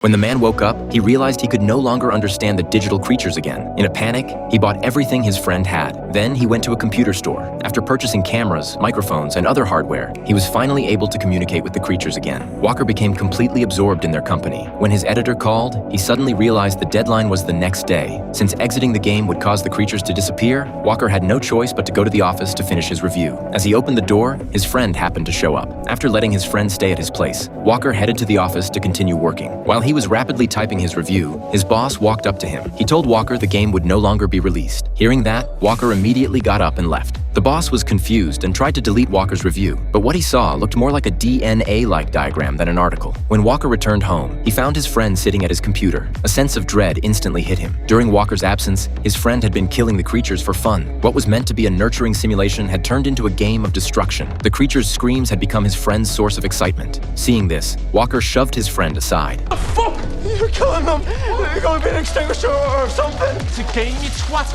When the man woke up, he realized he could no longer understand the digital creatures again. In a panic, he bought everything his friend had. Then he went to a computer store. After purchasing cameras, microphones, and other hardware, he was finally able to communicate with the creatures again. Walker became completely absorbed in their company. When his editor called, he suddenly realized the deadline was the next day. Since exiting the game would cause the creatures to disappear, Walker had no choice but to go to the office to finish his review. As he opened the door, his friend happened to show up. After letting his friend stay at his place, Walker headed to the office to continue working. While he was rapidly typing his review, his boss walked up to him. He told Walker the game would no longer be released. Hearing that, Walker immediately got up and left. The boss was confused and tried to delete Walker's review, but what he saw looked more like a DNA-like diagram than an article. When Walker returned home, he found his friend sitting at his computer. A sense of dread instantly hit him. During Walker's absence, his friend had been killing the creatures for fun. What was meant to be a nurturing simulation had turned into a game of destruction. The creatures' screams had become his friend's source of excitement. Seeing this, Walker shoved his friend aside. The fuck? You're killing them! They're gonna be an extinguisher or something! It's a game, you twat!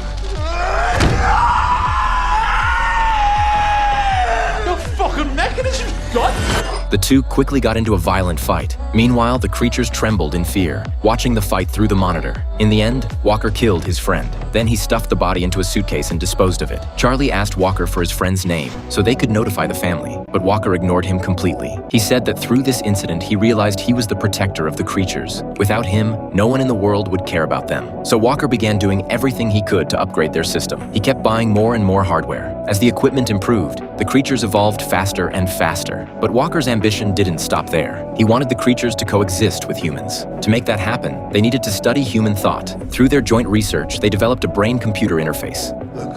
Your fucking mechanism's done! The two quickly got into a violent fight. Meanwhile, the creatures trembled in fear, watching the fight through the monitor. In the end, Walker killed his friend. Then he stuffed the body into a suitcase and disposed of it. Charlie asked Walker for his friend's name so they could notify the family, but Walker ignored him completely. He said that through this incident, he realized he was the protector of the creatures. Without him, no one in the world would care about them. So Walker began doing everything he could to upgrade their system. He kept buying more and more hardware. As the equipment improved, the creatures evolved faster and faster. But Walker's ambition didn't stop there. He wanted the creatures to coexist with humans. To make that happen, they needed to study human thought. Through their joint research, they developed a brain-computer interface. Look,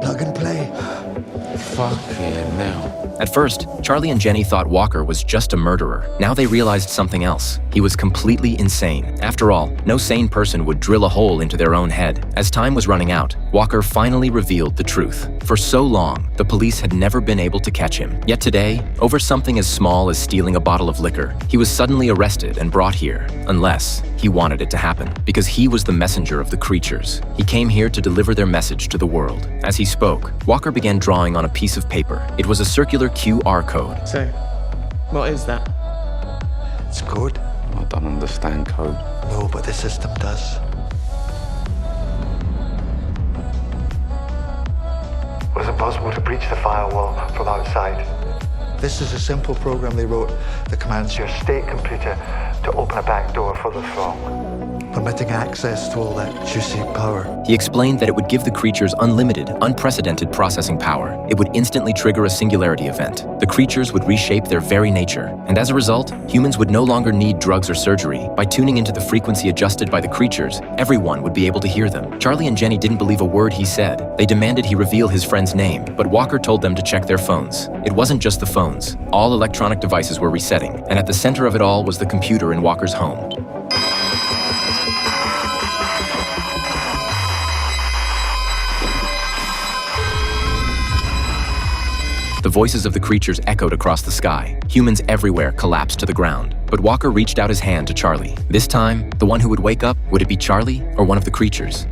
plug and play. Fucking now. At first, Charlie and Jenny thought Walker was just a murderer. Now they realized something else. He was completely insane. After all, no sane person would drill a hole into their own head. As time was running out, Walker finally revealed the truth. For so long, the police had never been able to catch him. Yet today, over something as small as stealing a bottle of liquor, he was suddenly arrested and brought here. Unless he wanted it to happen, because he was the messenger of the creatures. He came here to deliver their message to the world. As he spoke, Walker began drawing on a piece of paper. It was a circular QR code. So, what is that? It's code. I don't understand code. No, but the system does. Was it possible to breach the firewall from outside? This is a simple program they wrote that commands Your state computer to open a back door for the throng. permitting access to all that juicy power. He explained that it would give the creatures unlimited, unprecedented processing power. It would instantly trigger a singularity event. The creatures would reshape their very nature, and as a result, humans would no longer need drugs or surgery. By tuning into the frequency adjusted by the creatures, everyone would be able to hear them. Charlie and Jenny didn't believe a word he said. They demanded he reveal his friend's name, but Walker told them to check their phones. It wasn't just the phones. All electronic devices were resetting, and at the center of it all was the computer in Walker's home. The voices of the creatures echoed across the sky. Humans everywhere collapsed to the ground. But Walker reached out his hand to Charlie. This time, the one who would wake up, would it be Charlie or one of the creatures?